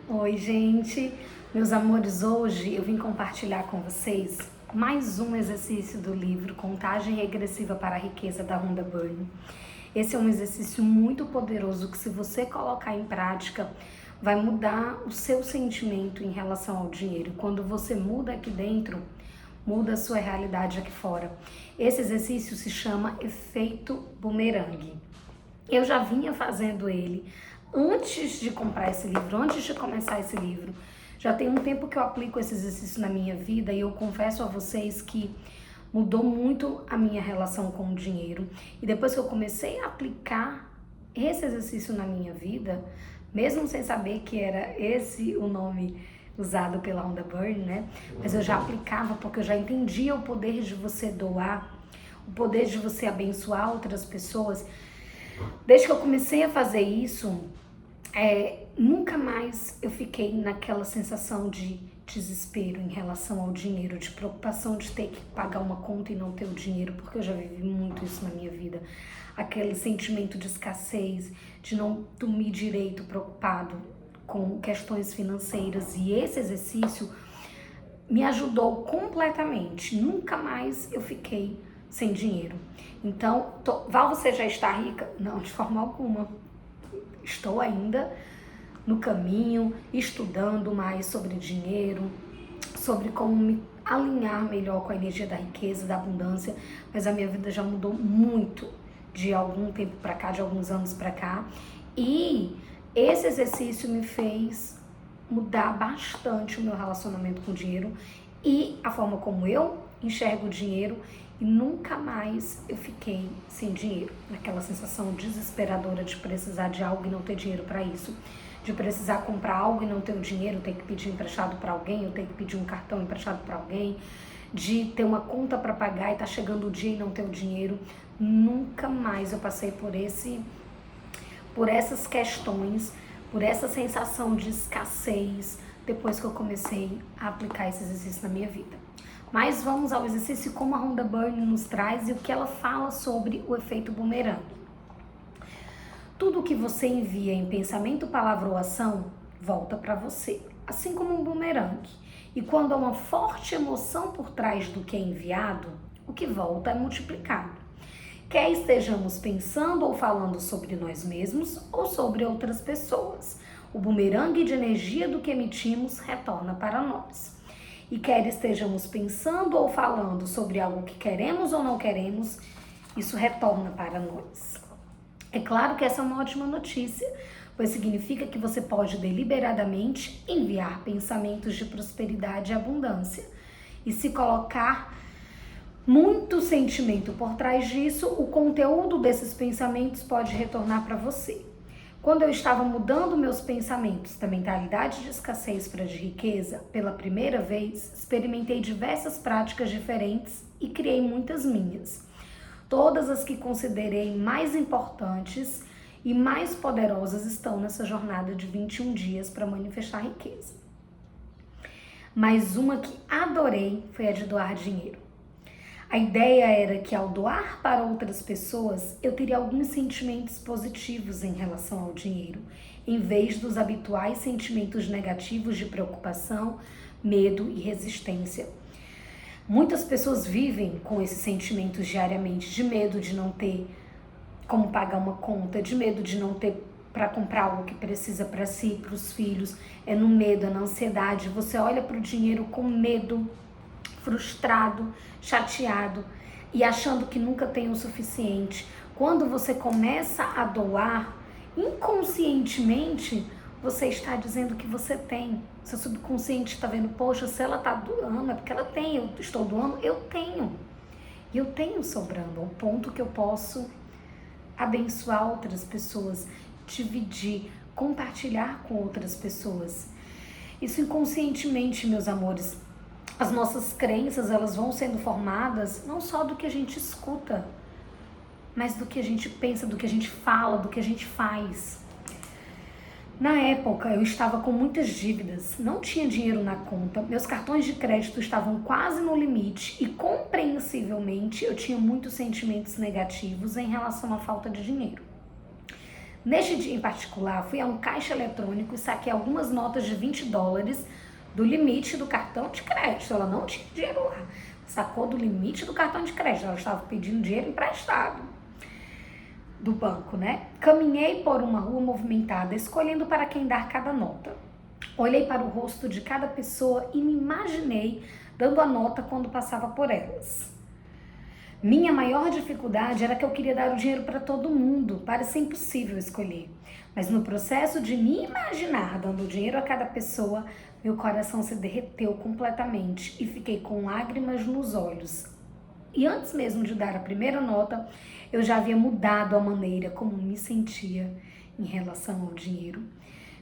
Oi, gente, meus amores, hoje eu vim compartilhar com vocês mais um exercício do livro Contagem Regressiva para a Riqueza, da Rhonda Byrne. Esse é um exercício muito poderoso que, se você colocar em prática, vai mudar o seu sentimento em relação ao dinheiro. Quando você muda aqui dentro, muda a sua realidade aqui fora. Esse exercício se chama efeito bumerangue. Eu já vinha fazendo ele antes de comprar esse livro, antes de começar esse livro. Já tem um tempo que eu aplico esse exercício na minha vida e eu confesso a vocês que mudou muito a minha relação com o dinheiro. E depois que eu comecei a aplicar esse exercício na minha vida, mesmo sem saber que era esse o nome usado pela Rhonda Byrne, né? Mas eu já aplicava porque eu já entendia o poder de você doar, o poder de você abençoar outras pessoas. Desde que eu comecei a fazer isso, nunca mais eu fiquei naquela sensação de desespero em relação ao dinheiro, de preocupação de ter que pagar uma conta e não ter o dinheiro, porque eu já vivi muito isso na minha vida. Aquele sentimento de escassez, de não dormir direito, preocupado com questões financeiras. E esse exercício me ajudou completamente. Nunca mais eu fiquei sem dinheiro. Então, Val, você já está rica? Não, de forma alguma. Estou ainda no caminho, estudando mais sobre dinheiro, sobre como me alinhar melhor com a energia da riqueza, da abundância, mas a minha vida já mudou muito de algum tempo para cá, de alguns anos para cá, e esse exercício me fez mudar bastante o meu relacionamento com o dinheiro e a forma como eu enxergo o dinheiro, e nunca mais eu fiquei sem dinheiro, naquela sensação desesperadora de precisar de algo e não ter dinheiro para isso, de precisar comprar algo e não ter o dinheiro, ter que pedir emprestado para alguém, ou ter que pedir um cartão emprestado para alguém, de ter uma conta para pagar e tá chegando o dia e não ter o dinheiro. Nunca mais eu passei por essas questões, por essa sensação de escassez, depois que eu comecei a aplicar esse exercício na minha vida. Mas vamos ao exercício como a Rhonda Byrne nos traz e o que ela fala sobre o efeito bumerangue. Tudo que você envia em pensamento, palavra ou ação, volta para você, assim como um bumerangue. E quando há uma forte emoção por trás do que é enviado, o que volta é multiplicado. Quer estejamos pensando ou falando sobre nós mesmos ou sobre outras pessoas, o bumerangue de energia do que emitimos retorna para nós. E quer estejamos pensando ou falando sobre algo que queremos ou não queremos, isso retorna para nós. É claro que essa é uma ótima notícia, pois significa que você pode deliberadamente enviar pensamentos de prosperidade e abundância. E se colocar muito sentimento por trás disso, o conteúdo desses pensamentos pode retornar para você. Quando eu estava mudando meus pensamentos da mentalidade de escassez para de riqueza, pela primeira vez, experimentei diversas práticas diferentes e criei muitas minhas. Todas as que considerei mais importantes e mais poderosas estão nessa jornada de 21 dias para manifestar riqueza. Mas uma que adorei foi a de doar dinheiro. A ideia era que, ao doar para outras pessoas, eu teria alguns sentimentos positivos em relação ao dinheiro, em vez dos habituais sentimentos negativos de preocupação, medo e resistência. Muitas pessoas vivem com esses sentimentos diariamente, de medo de não ter como pagar uma conta, de medo de não ter para comprar algo que precisa para si, para os filhos. É no medo, é na ansiedade. Você olha para o dinheiro com medo, frustrado, chateado e achando que nunca tem o suficiente. Quando você começa a doar, inconscientemente, você está dizendo que você tem. Seu subconsciente está vendo, poxa, se ela está doando, é porque ela tem. Eu estou doando, eu tenho. E eu tenho sobrando, ao ponto que eu posso abençoar outras pessoas, dividir, compartilhar com outras pessoas. Isso inconscientemente, meus amores. As nossas crenças, elas vão sendo formadas não só do que a gente escuta, mas do que a gente pensa, do que a gente fala, do que a gente faz. Na época, eu estava com muitas dívidas, não tinha dinheiro na conta, meus cartões de crédito estavam quase no limite e, compreensivelmente, eu tinha muitos sentimentos negativos em relação à falta de dinheiro. Neste dia em particular, fui a um caixa eletrônico e saquei algumas notas de $20 do limite do cartão de crédito. Ela não tinha dinheiro lá. Sacou do limite do cartão de crédito. Ela estava pedindo dinheiro emprestado do banco, né? Caminhei por uma rua movimentada, escolhendo para quem dar cada nota. Olhei para o rosto de cada pessoa e me imaginei dando a nota quando passava por elas. Minha maior dificuldade era que eu queria dar o dinheiro para todo mundo, parecia impossível escolher. Mas no processo de me imaginar dando dinheiro a cada pessoa, meu coração se derreteu completamente e fiquei com lágrimas nos olhos. E antes mesmo de dar a primeira nota, eu já havia mudado a maneira como me sentia em relação ao dinheiro.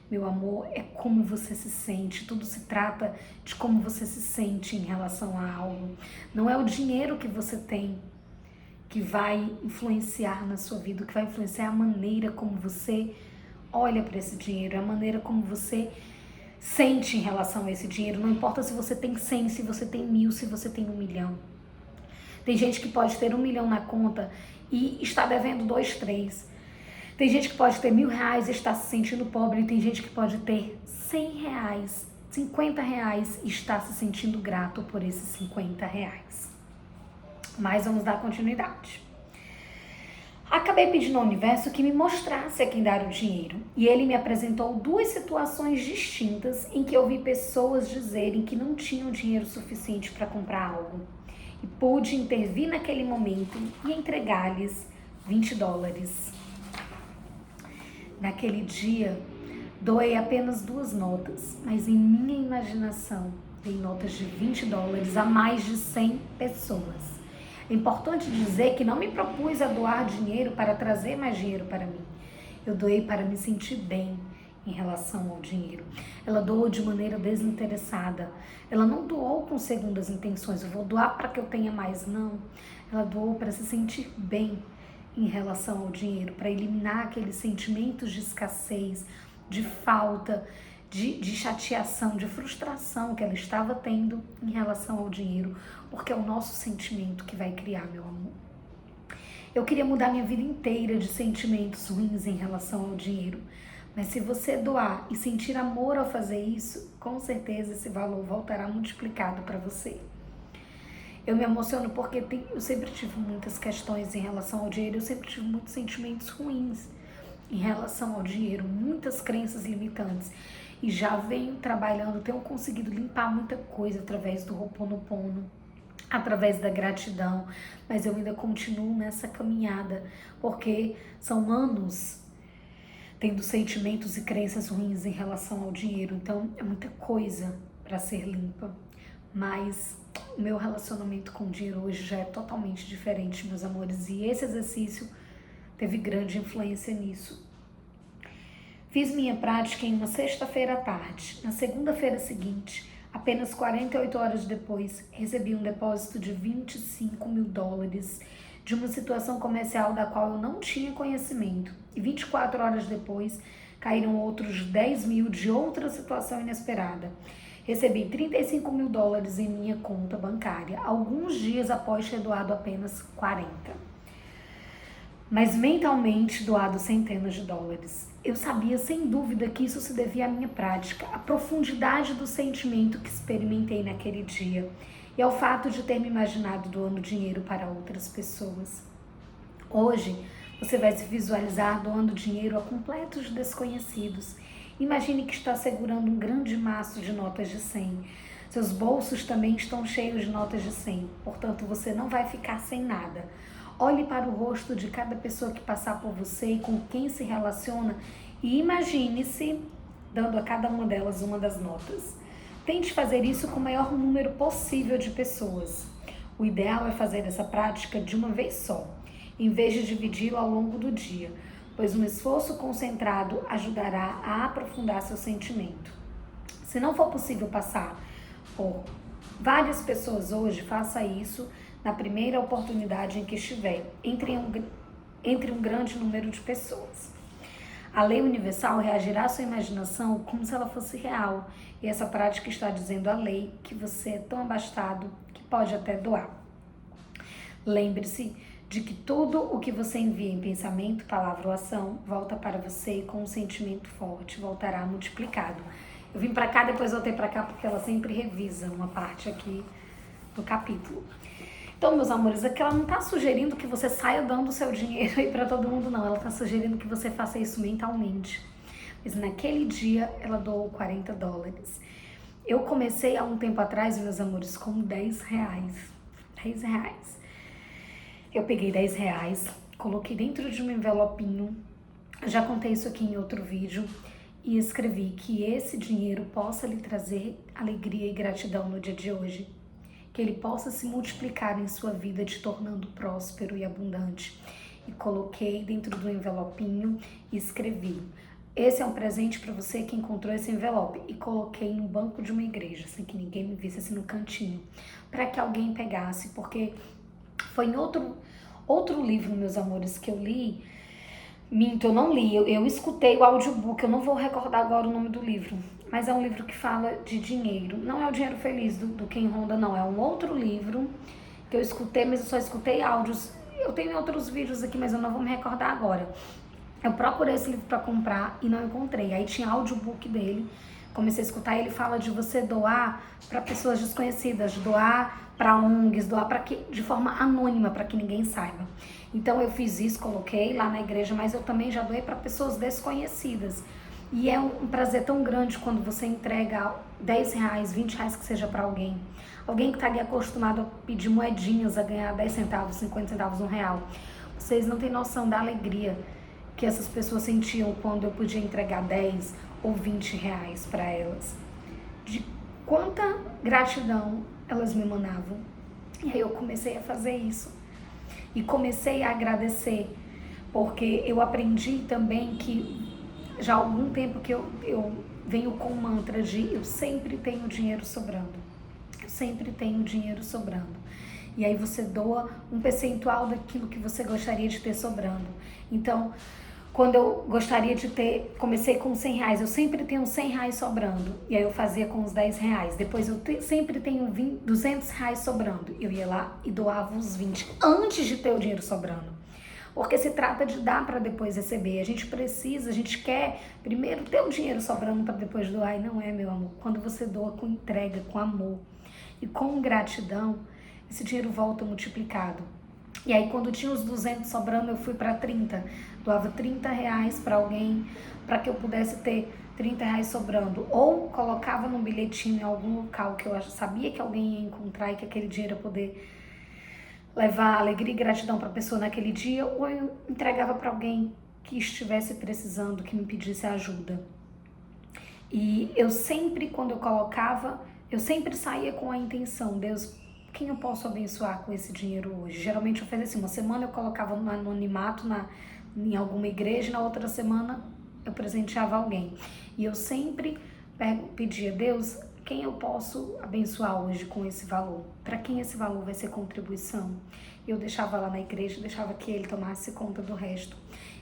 Meu amor, é como você se sente, tudo se trata de como você se sente em relação a algo. Não é o dinheiro que você tem que vai influenciar na sua vida, que vai influenciar a maneira como você olha para esse dinheiro, a maneira como você sente em relação a esse dinheiro. Não importa se você tem 100, se você tem 1000, se você tem 1 milhão. Tem gente que pode ter 1 milhão na conta e está devendo 2, 3. Tem gente que pode ter R$1.000 e está se sentindo pobre. E tem gente que pode ter R$100, R$50 e está se sentindo grato por esses R$50. Mas vamos dar continuidade. Acabei pedindo ao universo que me mostrasse a quem dar o dinheiro. E ele me apresentou 2 situações distintas em que eu vi pessoas dizerem que não tinham dinheiro suficiente para comprar algo. E pude intervir naquele momento e entregar-lhes $20. Naquele dia, doei apenas 2 notas, mas em minha imaginação, dei notas de $20 a mais de 100 pessoas. É importante dizer que não me propus a doar dinheiro para trazer mais dinheiro para mim. Eu doei para me sentir bem em relação ao dinheiro. Ela doou de maneira desinteressada. Ela não doou com segundas intenções. Eu vou doar para que eu tenha mais, não. Ela doou para se sentir bem em relação ao dinheiro, para eliminar aqueles sentimentos de escassez, de falta, de chateação, de frustração que ela estava tendo em relação ao dinheiro, porque é o nosso sentimento que vai criar, meu amor. Eu queria mudar minha vida inteira de sentimentos ruins em relação ao dinheiro, mas se você doar e sentir amor ao fazer isso, com certeza esse valor voltará multiplicado para você. Eu me emociono porque eu sempre tive muitas questões em relação ao dinheiro, eu sempre tive muitos sentimentos ruins em relação ao dinheiro, muitas crenças limitantes. E já venho trabalhando, tenho conseguido limpar muita coisa através do Ho'oponopono, através da gratidão, mas eu ainda continuo nessa caminhada, porque são anos tendo sentimentos e crenças ruins em relação ao dinheiro, então é muita coisa para ser limpa, mas o meu relacionamento com o dinheiro hoje já é totalmente diferente, meus amores, e esse exercício teve grande influência nisso. Fiz minha prática em uma sexta-feira à tarde. Na segunda-feira seguinte, apenas 48 horas depois, recebi um depósito de $25.000 de uma situação comercial da qual eu não tinha conhecimento. E 24 horas depois, caíram outros 10 mil de outra situação inesperada. Recebi $35.000 em minha conta bancária, alguns dias após ter doado apenas 40. Mas mentalmente doado centenas de dólares. Eu sabia sem dúvida que isso se devia à minha prática, à profundidade do sentimento que experimentei naquele dia e ao fato de ter me imaginado doando dinheiro para outras pessoas. Hoje, você vai se visualizar doando dinheiro a completos desconhecidos. Imagine que está segurando um grande maço de notas de 100. Seus bolsos também estão cheios de notas de 100, portanto você não vai ficar sem nada. Olhe para o rosto de cada pessoa que passar por você e com quem se relaciona e imagine-se dando a cada uma delas uma das notas. Tente fazer isso com o maior número possível de pessoas. O ideal é fazer essa prática de uma vez só, em vez de dividi-la ao longo do dia, pois um esforço concentrado ajudará a aprofundar seu sentimento. Se não for possível passar por várias pessoas hoje, faça isso na primeira oportunidade em que estiver, entre um grande número de pessoas. A lei universal reagirá à sua imaginação como se ela fosse real, e essa prática está dizendo à lei que você é tão abastado que pode até doar. Lembre-se de que tudo o que você envia em pensamento, palavra ou ação volta para você e com um sentimento forte voltará multiplicado. Eu vim para cá, depois voltei para cá porque ela sempre revisa uma parte aqui do capítulo. Então, meus amores, aqui ela não está sugerindo que você saia dando o seu dinheiro aí para todo mundo, não. Ela está sugerindo que você faça isso mentalmente. Mas naquele dia ela doou $40. Eu comecei há um tempo atrás, meus amores, com R$10. R$10. Eu peguei R$10, coloquei dentro de um envelopinho, já contei isso aqui em outro vídeo, e escrevi que esse dinheiro possa lhe trazer alegria e gratidão no dia de hoje. Que ele possa se multiplicar em sua vida, te tornando próspero e abundante. E coloquei dentro do envelopinho e escrevi: esse é um presente para você que encontrou esse envelope. E coloquei no banco de uma igreja, sem que ninguém me visse, assim no cantinho, para que alguém pegasse, porque foi em outro livro, meus amores, que eu li. Minto, eu não li, eu escutei o audiobook, eu não vou recordar agora o nome do livro, mas é um livro que fala de dinheiro. Não é o Dinheiro Feliz do Ken Honda, não, é um outro livro que eu escutei, mas eu só escutei áudios. Eu tenho outros vídeos aqui, mas eu não vou me recordar agora. Eu procurei esse livro para comprar e não encontrei. Aí tinha audiobook dele, comecei a escutar, e ele fala de você doar para pessoas desconhecidas, doar para ONGs, doar de forma anônima, para que ninguém saiba. Então eu fiz isso, coloquei lá na igreja, mas eu também já doei para pessoas desconhecidas. E é um prazer tão grande quando você entrega R$10, R$20 que seja para alguém. Alguém que está ali acostumado a pedir moedinhas, a ganhar 10 centavos, 50 centavos, R$1. Vocês não têm noção da alegria que essas pessoas sentiam quando eu podia entregar 10 ou 20 reais para elas. De quanta gratidão elas me mandavam. E aí eu comecei a fazer isso. E comecei a agradecer, porque eu aprendi também que já há algum tempo que eu venho com o mantra de eu sempre tenho dinheiro sobrando. Eu sempre tenho dinheiro sobrando. E aí você doa um percentual daquilo que você gostaria de ter sobrando. Então, quando eu gostaria de ter, comecei com R$100, eu sempre tenho R$100 sobrando. E aí eu fazia com os R$10. Depois eu sempre tenho R$200 sobrando. Eu ia lá e doava os 20 antes de ter o dinheiro sobrando. Porque se trata de dar para depois receber. A gente quer primeiro ter o dinheiro sobrando para depois doar. E não é, meu amor. Quando você doa com entrega, com amor e com gratidão, esse dinheiro volta multiplicado. E aí quando tinha os 200 sobrando, eu fui para 30. Doava R$30 para alguém, para que eu pudesse ter R$30 sobrando. Ou colocava num bilhetinho em algum local que eu sabia que alguém ia encontrar e que aquele dinheiro ia poder levar alegria e gratidão para a pessoa naquele dia. Ou eu entregava para alguém que estivesse precisando, que me pedisse ajuda. E eu sempre, quando eu colocava, eu sempre saía com a intenção: Deus, quem eu posso abençoar com esse dinheiro hoje? Geralmente eu fazia assim, uma semana eu colocava no anonimato em alguma igreja, na outra semana eu presenteava alguém. E eu sempre pedia: Deus, quem eu posso abençoar hoje com esse valor? Para quem esse valor vai ser contribuição? Eu deixava lá na igreja, deixava que ele tomasse conta do resto.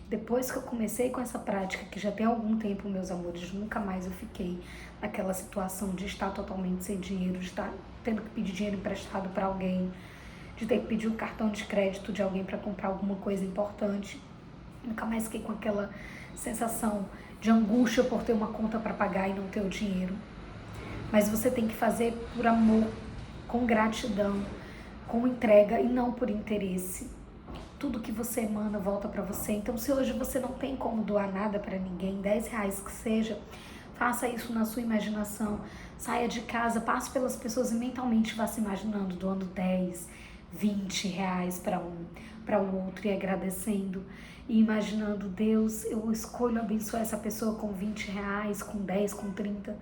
Depois que eu comecei com essa prática, que já tem algum tempo, meus amores, nunca mais eu fiquei naquela situação de estar totalmente sem dinheiro, de estar tendo que pedir dinheiro emprestado para alguém, de ter que pedir o cartão de crédito de alguém para comprar alguma coisa importante. Nunca mais fiquei com aquela sensação de angústia por ter uma conta para pagar e não ter o dinheiro. Mas você tem que fazer por amor, com gratidão, com entrega e não por interesse. Tudo que você emana volta para você. Então, se hoje você não tem como doar nada para ninguém, R$10 que seja, faça isso na sua imaginação. Saia de casa, passe pelas pessoas e mentalmente vá se imaginando doando 10, 20 reais para um outro e agradecendo. E imaginando: Deus, eu escolho abençoar essa pessoa com 20 reais, com 10, com 30.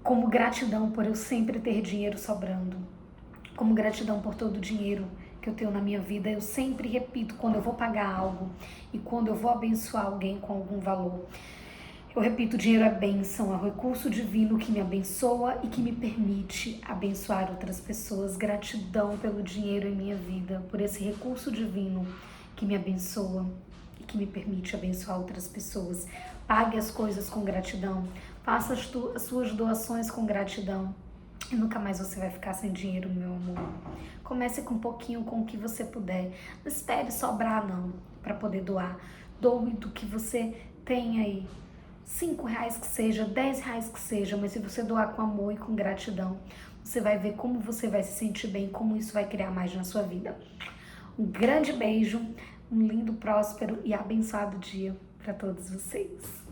Como gratidão por eu sempre ter dinheiro sobrando. Como gratidão por todo o dinheiro que eu tenho na minha vida. Eu sempre repito, quando eu vou pagar algo e quando eu vou abençoar alguém com algum valor, eu repito: dinheiro é bênção, é o recurso divino que me abençoa e que me permite abençoar outras pessoas. Gratidão pelo dinheiro em minha vida, por esse recurso divino que me abençoa e que me permite abençoar outras pessoas. Pague as coisas com gratidão, faça as suas doações com gratidão. E nunca mais você vai ficar sem dinheiro, meu amor. Comece com um pouquinho, com o que você puder. Não espere sobrar, não, para poder doar. Doe do que você tem aí. 5 reais que seja, 10 reais que seja, mas se você doar com amor e com gratidão, você vai ver como você vai se sentir bem, como isso vai criar mais na sua vida. Um grande beijo, um lindo, próspero e abençoado dia para todos vocês.